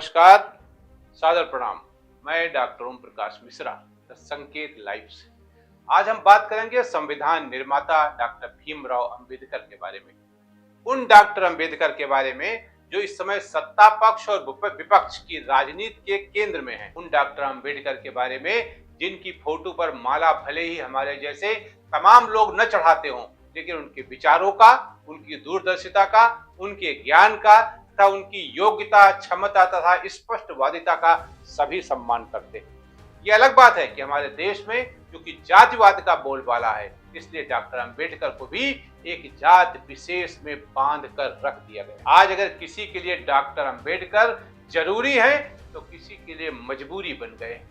नमस्कार, सादर प्रणाम। मैं doctor Om Prakash Mishra, the Sanket live से। आज हम बात करेंगे संविधान निर्माता डॉक्टर भीमराव अंबेडकर के बारे में। उन डॉक्टर अंबेडकर के बारे में जो इस समय सत्ता पक्ष और विपक्ष की राजनीति के केंद्र में है। उन डॉक्टर अंबेडकर के बारे में जिनकी फोटो पर माला भले ही हमारे जैसे तमाम लोग न चढ़ाते हों, लेकिन उनके विचारों का, उनकी दूरदर्शिता का, उनके ज्ञान का तथा उनकी योग्यता, क्षमता तथा स्पष्टवादिता का सभी सम्मान करते हैं। ये अलग बात है कि हमारे देश में क्योंकि जातिवाद का बोलबाला है, इसलिए डॉक्टर अंबेडकर को भी एक जात विशेष में बांध कर रख दिया गया। आज अगर किसी के लिए डॉक्टर अंबेडकर जरूरी है तो किसी के लिए मजबूरी बन गए,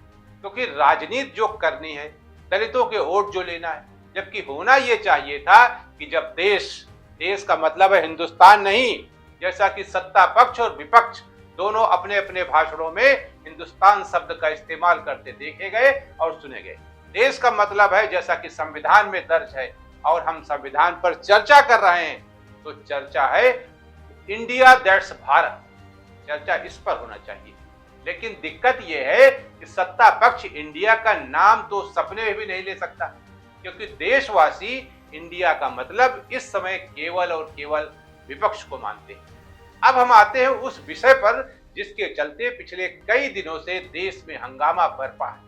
क्योंकि राजनीति जो करनी है, दलितों के वोट जो लेना है, जबकि होना ये चाहिए था कि जब देश का मतलब है हिंदुस्तान नहीं, जैसा कि सत्ता पक्ष और विपक्ष दोनों अपने अपने भाषणों में हिंदुस्तान शब्द का इस्तेमाल करते देखे गए और सुने गए। देश का मतलब है जैसा कि संविधान में दर्ज है और हम संविधान पर चर्चा कर रहे हैं, तो चर्चा है इंडिया दैट्स भारत, चर्चा इस पर होना चाहिए। लेकिन दिक्कत यह है कि सत्ता पक्ष इंडिया का नाम तो सपने में भी नहीं ले सकता, क्योंकि देशवासी इंडिया का मतलब इस समय केवल और केवल विपक्ष को मानते हैं। अब हम आते हैं उस विषय पर जिसके चलते पिछले कई दिनों से देश में हंगामा बरपा है।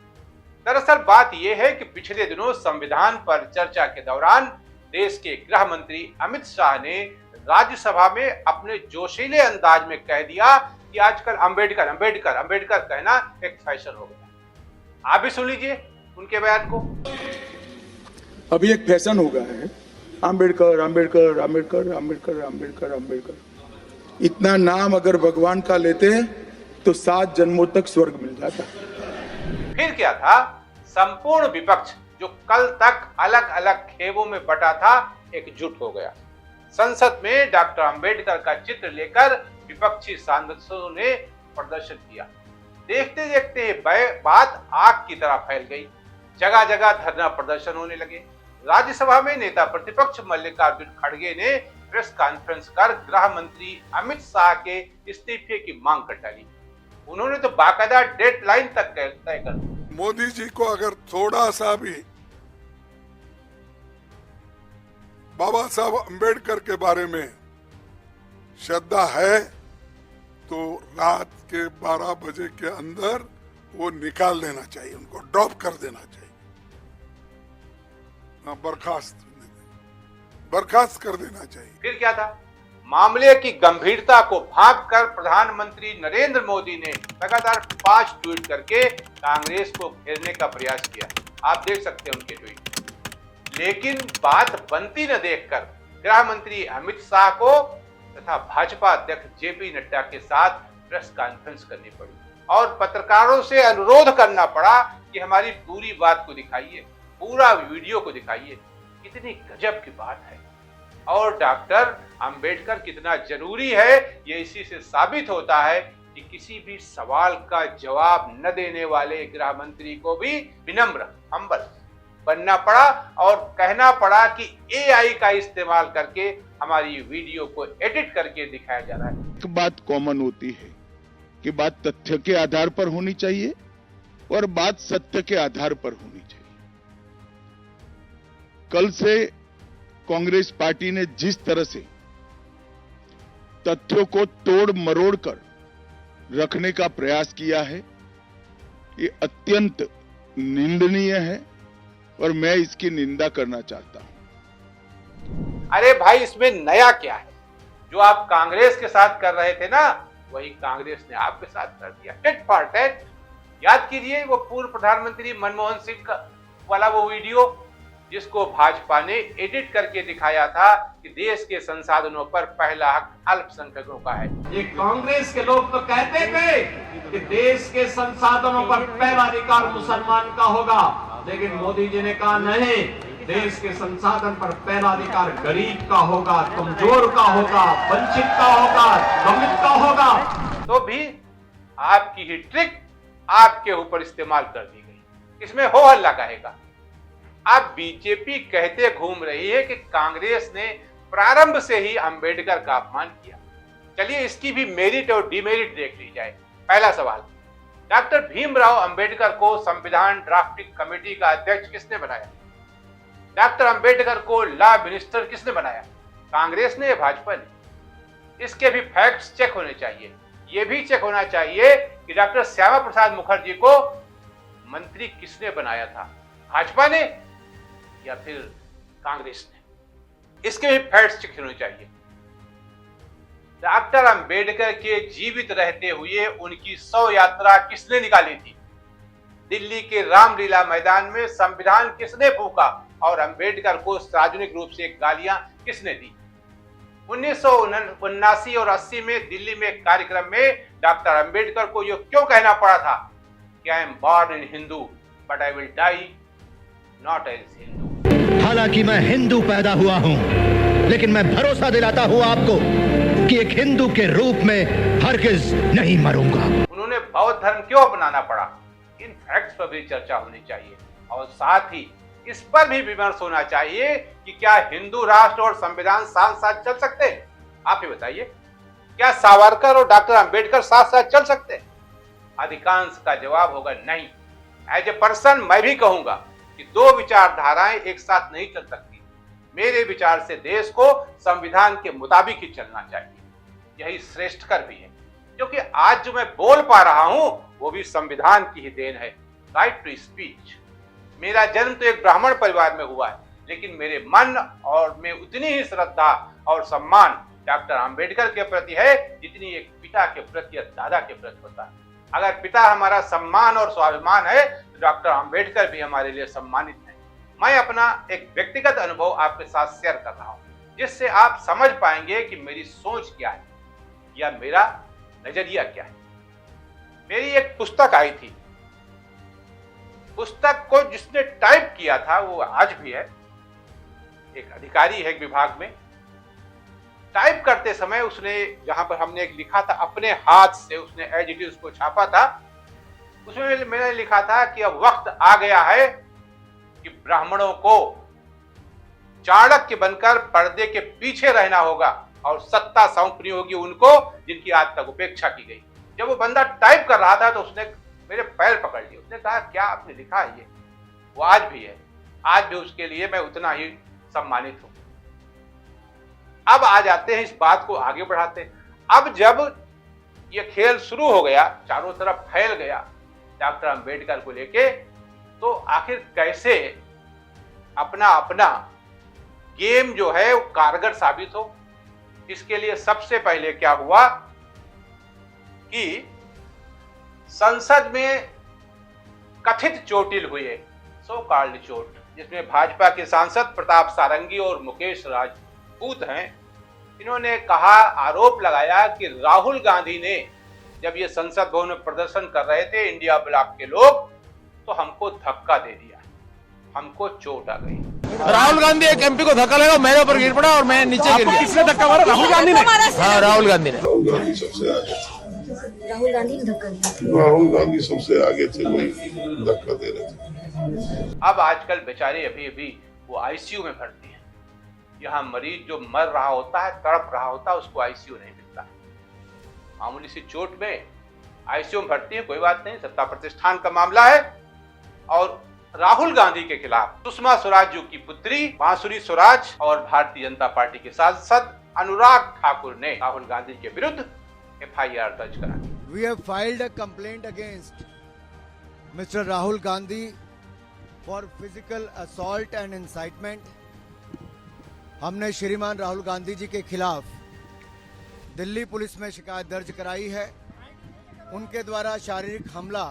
दरअसल बात यह है कि पिछले दिनों संविधान पर चर्चा के दौरान देश के गृह मंत्री अमित शाह ने राज्यसभा में अपने जोशीले अंदाज में कह दिया कि आजकल अंबेडकर अंबेडकर अंबेडकर कहना एक फैशन हो गया। आप भी सुन लीजिए उनके बयान को। अभी एक फैशन हो गया है, अंबेडकर अंबेडकर अंबेडकर अंबेडकर अंबेडकर अंबेडकर। इतना नाम अगर भगवान का लेते हैं तो 7 जन्मों तक स्वर्ग मिल जाता। फिर क्या था, संपूर्ण विपक्ष जो कल तक अलग अलग खेबों में बटा था, एकजुट हो गया। संसद में डॉक्टर अंबेडकर का चित्र लेकर विपक्षी सांसदों ने प्रदर्शन किया। देखते देखते बात आग की तरह फैल गई। जगह जगह धरना प्रदर्शन होने लगे। राज्यसभा में नेता प्रतिपक्ष मल्लिकार्जुन खड़गे ने प्रेस कॉन्फ्रेंस कर गृह मंत्री अमित शाह के इस्तीफे की मांग कर डाली। उन्होंने तो बाकायदा डेडलाइन तक तय कर दी। मोदी जी को अगर थोड़ा सा भी बाबा साहब अंबेडकर के बारे में श्रद्धा है तो रात के 12 बजे के अंदर वो निकाल देना चाहिए, उनको ड्रॉप कर देना चाहिए, बर्खास्त कर देना चाहिए। फिर क्या था, मामले की गंभीरता को भांपकर प्रधानमंत्री नरेंद्र मोदी ने लगातार 5 ट्वीट करके कांग्रेस को घेरने का प्रयास किया। आप देख सकते हैं उनके ट्वीट। लेकिन बात बनती न देखकर गृह मंत्री अमित शाह को तथा भाजपा अध्यक्ष जेपी नड्डा के साथ प्रेस कॉन्फ्रेंस करनी पड़ी और पत्रकारों से अनुरोध करना पड़ा कि हमारी पूरी बात को दिखाइए, पूरा वीडियो को दिखाइए। कितनी गजब की बात है। और डॉक्टर अंबेडकर कितना जरूरी है, ये इसी से साबित होता है कि किसी भी सवाल का जवाब न देने वाले गृह मंत्री को भी विनम्र, हम्बल बनना पड़ा और कहना पड़ा कि एआई का इस्तेमाल करके हमारी वीडियो को एडिट करके दिखाया जा रहा है। एक बात कॉमन होती है कि बात तथ्य के आधार पर होनी चाहिए और बात सत्य के आधार पर होनी चाहिए। कल से कांग्रेस पार्टी ने जिस तरह से तथ्यों को तोड़ मरोड़ कर रखने का प्रयास किया है, ये अत्यंत निंदनीय है और मैं इसकी निंदा करना चाहता हूं। अरे भाई, इसमें नया क्या है? जो आप कांग्रेस के साथ कर रहे थे ना, वही कांग्रेस ने आपके साथ कर दिया, टिट फॉर टैट। याद कीजिए वो पूर्व प्रधानमंत्री मनमोहन सिंह का वाला वो वीडियो जिसको भाजपा ने एडिट करके दिखाया था कि देश के संसाधनों पर पहला हक अल्पसंख्यकों का है। ये कांग्रेस के लोग तो कहते थे कि देश के संसाधनों पर पहला अधिकार मुसलमान का होगा, लेकिन मोदी जी ने कहा नहीं, देश के संसाधन पर पहला अधिकार गरीब का होगा, कमजोर का होगा, वंचित का होगा, दलित का होगा। तो भी आपकी ही ट्रिक आपके ऊपर इस्तेमाल कर दी गई। इसमें हो हल्ला कहेगा। अब बीजेपी कहते घूम रही है कि कांग्रेस ने प्रारंभ से ही अंबेडकर का अपमान किया। चलिए इसकी भी मेरिट और डिमेरिट देख ली जाए। पहला सवाल, डॉक्टर भीमराव अंबेडकर को संविधान ड्राफ्टिंग कमेटी का अध्यक्ष किसने बनाया? डॉक्टर अंबेडकर को लॉ मिनिस्टर किसने बनाया? कांग्रेस ने या भाजपा ने? इसके भी फैक्ट्स चेक होने चाहिए। यह भी चेक होना चाहिए कि डॉक्टर श्यामा प्रसाद मुखर्जी को मंत्री किसने बनाया था, भाजपा ने या फिर कांग्रेस ने? इसके भी फैक्ट्स चेक होने चाहिए। डॉक्टर अंबेडकर के जीवित रहते हुए उनकी 100 यात्रा किसने निकाली थी? दिल्ली के रामलीला मैदान में संविधान किसने फूंका और अंबेडकर को सार्वजनिक रूप से गालियां किसने दी? 1979 और 80 में दिल्ली में एक कार्यक्रम में डॉक्टर अंबेडकर को यह क्यों कहना पड़ा था कि I am born in Hindu but I will die not as Hindu? हालांकि मैं हिंदू पैदा हुआ हूं, लेकिन मैं भरोसा दिलाता हूं आपको कि एक हिंदू के रूप में हरगिज नहीं मरूंगा। उन्होंने बौद्ध धर्म क्यों अपनाना पड़ा? इन फैक्ट्स पर भी चर्चा होनी चाहिए और साथ ही इस पर भी विमर्श होना चाहिए कि क्या हिंदू राष्ट्र और संविधान साथ साथ चल सकते हैं? आप ही बताइए, क्या सावरकर और डॉक्टर अंबेडकर साथ साथ चल सकते हैं? अधिकांश का जवाब होगा नहीं। एज ए पर्सन मैं भी कहूंगा कि दो विचारधाराएं एक साथ नहीं चल सकती। मेरे विचार से देश को संविधान के मुताबिक ही चलना चाहिए, यही श्रेष्ठकर भी है, क्योंकि आज जो मैं बोल पा रहा हूं वो भी संविधान की ही देन है। Right to speech. मेरा जन्म तो एक ब्राह्मण परिवार में हुआ है, लेकिन मेरे मन और में उतनी ही श्रद्धा और सम्मान डॉक्टर अंबेडकर के प्रति है जितनी एक पिता के प्रति या दादा के प्रति होता है। अगर पिता हमारा सम्मान और स्वाभिमान है तो डॉक्टर अंबेडकर भी हमारे लिए सम्मानित है। मैं अपना एक व्यक्तिगत अनुभव आपके साथ शेयर कर रहा हूं, जिससे आप समझ पाएंगे कि मेरी सोच क्या है या मेरा नजरिया क्या है। मेरी एक पुस्तक आई थी, पुस्तक को जिसने टाइप किया था वो आज भी है, एक अधिकारी है एक विभाग में। टाइप करते समय उसने जहां पर हमने एक लिखा था अपने हाथ से, उसने एज इट इज उसको छापा था। उसमें मैंने लिखा था कि अब वक्त आ गया है कि ब्राह्मणों को चाणक्य बनकर पर्दे के पीछे रहना होगा और सत्ता सौंपनी होगी उनको जिनकी आज तक उपेक्षा की गई। जब वो बंदा टाइप कर रहा था तो उसने मेरे पैर पकड़ लिए। उसने कहा क्या आपने लिखा है ये? वो आज भी है, आज भी उसके लिए मैं उतना ही सम्मानित हूं। अब आ जाते हैं, इस बात को आगे बढ़ाते हैं। अब जब ये खेल शुरू हो गया, चारों तरफ फैल गया डॉक्टर अंबेडकर को लेके, तो आखिर कैसे अपना अपना गेम जो है वो कारगर साबित हो, इसके लिए सबसे पहले क्या हुआ कि संसद में कथित चोटिल हुए, सो कॉल्ड चोट, जिसमें भाजपा के सांसद प्रताप सारंगी और मुकेश राजपूत हैं। इन्होंने कहा, आरोप लगाया कि राहुल गांधी ने जब ये संसद भवन में प्रदर्शन कर रहे थे इंडिया ब्लॉक के लोग, तो हमको धक्का दे दिया, हमको चोट आ गई। राहुल गांधी एक एमपी को धक्का लगा, मेरे ऊपर गिर पड़ा और मैं नीचे गिर गया। किसने धक्का मारा? राहुल गांधी ने। हाँ, राहुल गांधी ने। राहुल गांधी सबसे आगे थे। राहुल गांधी ने धक्का दिया। राहुल गांधी सबसे आगे थे, वही धक्का दे रहे थे। अब आजकल बेचारे अभी वो आईसीयू में भर्ती हैं। यहाँ मरीज जो मर रहा होता है, तड़प रहा होता है, उसको आईसीयू नहीं मिलता है। मामूली सी चोट में आईसीयू में भर्ती है, कोई बात नहीं, सत्ता प्रतिष्ठान का मामला है। और राहुल गांधी के खिलाफ सुषमा स्वराज की पुत्री बांसुरी स्वराज और भारतीय जनता पार्टी के सांसद अनुराग ठाकुर ने राहुल गांधी के विरुद्ध एफआईआर दर्ज करा दी। We have filed a complaint against Mr. Rahul Gandhi for physical assault and incitement. हमने श्रीमान राहुल गांधी जी के खिलाफ दिल्ली पुलिस में शिकायत दर्ज कराई है, उनके द्वारा शारीरिक हमला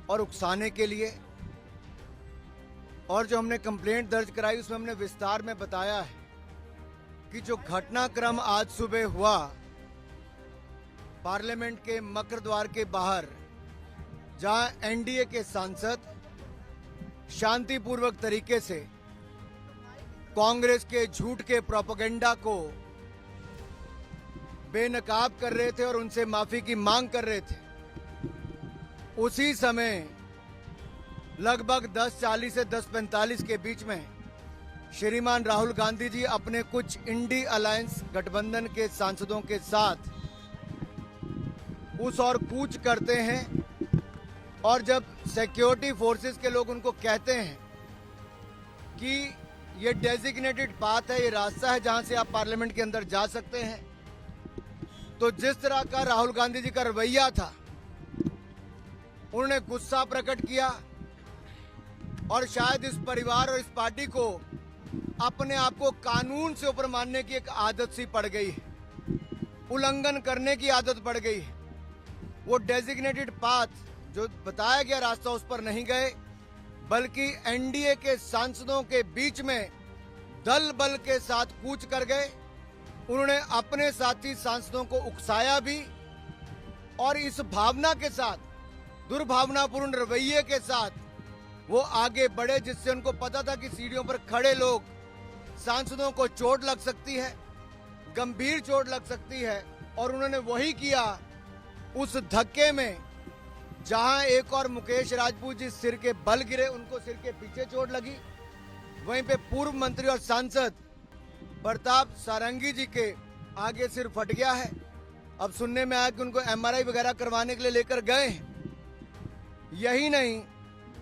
और उकसाने के लिए। और जो हमने कंप्लेंट दर्ज कराई उसमें हमने विस्तार में बताया है कि जो घटनाक्रम आज सुबह हुआ पार्लियामेंट के मकर द्वार के बाहर, जहां एनडीए के सांसद शांतिपूर्वक तरीके से कांग्रेस के झूठ के प्रोपेगेंडा को बेनकाब कर रहे थे और उनसे माफी की मांग कर रहे थे, उसी समय लगभग 10:40 से 10:45 के बीच में श्रीमान राहुल गांधी जी अपने कुछ इंडी अलायंस गठबंधन के सांसदों के साथ उस और कूच करते हैं, और जब सिक्योरिटी फोर्सेस के लोग उनको कहते हैं कि ये डेजिग्नेटेड पाथ है, ये रास्ता है जहां से आप पार्लियामेंट के अंदर जा सकते हैं, तो जिस तरह का राहुल गांधी जी का रवैया था, उन्होंने गुस्सा प्रकट किया और शायद इस परिवार और इस पार्टी को अपने आप को कानून से ऊपर मानने की एक आदत सी पड़ गई है, उल्लंघन करने की आदत पड़ गई है। वो डेजिग्नेटेड पाथ जो बताया गया रास्ता उस पर नहीं गए, बल्कि एनडीए के सांसदों के बीच में दल बल के साथ कूच कर गए। उन्होंने अपने साथी सांसदों को उकसाया भी, और इस भावना के साथ, दुर्भावनापूर्ण रवैये के साथ वो आगे बढ़े, जिससे उनको पता था कि सीढ़ियों पर खड़े लोग, सांसदों को चोट लग सकती है, गंभीर चोट लग सकती है, और उन्होंने वही किया। उस धक्के में जहां एक और मुकेश राजपूत जी सिर के बल गिरे, उनको सिर के पीछे चोट लगी, वहीं पे पूर्व मंत्री और सांसद प्रताप सारंगी जी के आगे सिर फट गया है। अब सुनने में आया कि उनको एमआरआई वगैरह करवाने के लिए लेकर गए हैं। यही नहीं,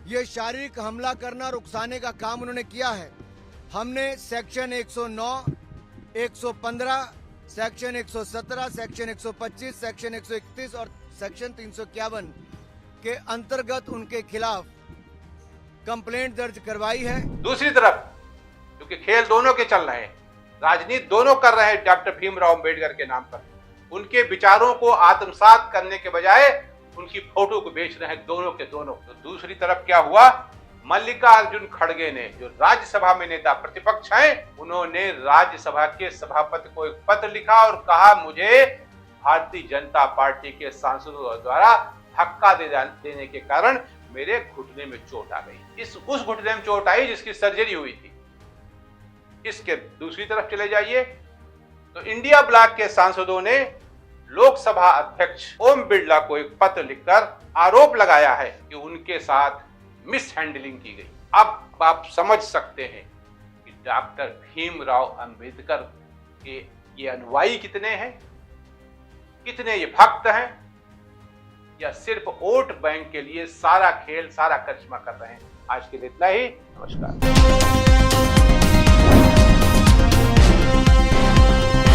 ये शारीरिक हमला करना और उकसाने का काम उन्होंने किया है। हमने सेक्शन 109, 115, सेक्शन 117, सेक्शन 125, सेक्शन 131 और सेक्शन 351 के अंतर्गत उनके खिलाफ कंप्लेंट दर्ज करवाई है। दूसरी तरफ क्योंकि खेल दोनों के चल रहे हैं, राजनीति दोनों कर रहे हैं डॉक्टर भीमराव अंबेडकर के नाम पर, उनके विचारों को आत्मसात करने के बजाय उनकी फोटो को बेच रहे हैं दोनों के दोनों। तो दूसरी तरफ क्या हुआ, मल्लिकार्जुन खड़गे ने, जो राज्यसभा में नेता प्रतिपक्ष हैं, उन्होंने राज्यसभा के सभापति को एक पत्र लिखा और कहा, मुझे भारतीय जनता पार्टी के सांसदों द्वारा धक्का देने के कारण मेरे घुटने में चोट आ गई। उस घुटने में चोट आई जिसकी सर्जरी हुई थी। इसके दूसरी तरफ चले जाइए तो इंडिया ब्लॉक के सांसदों ने लोकसभा अध्यक्ष ओम बिरला को एक पत्र लिखकर आरोप लगाया है कि उनके साथ मिस हैंडलिंग की गई। अब आप समझ सकते हैं कि डॉक्टर भीमराव अंबेडकर के ये अनुयायी कितने हैं, कितने ये भक्त हैं, या सिर्फ वोट बैंक के लिए सारा खेल, सारा करिश्मा कर रहे हैं। आज के लिए इतना ही। नमस्कार।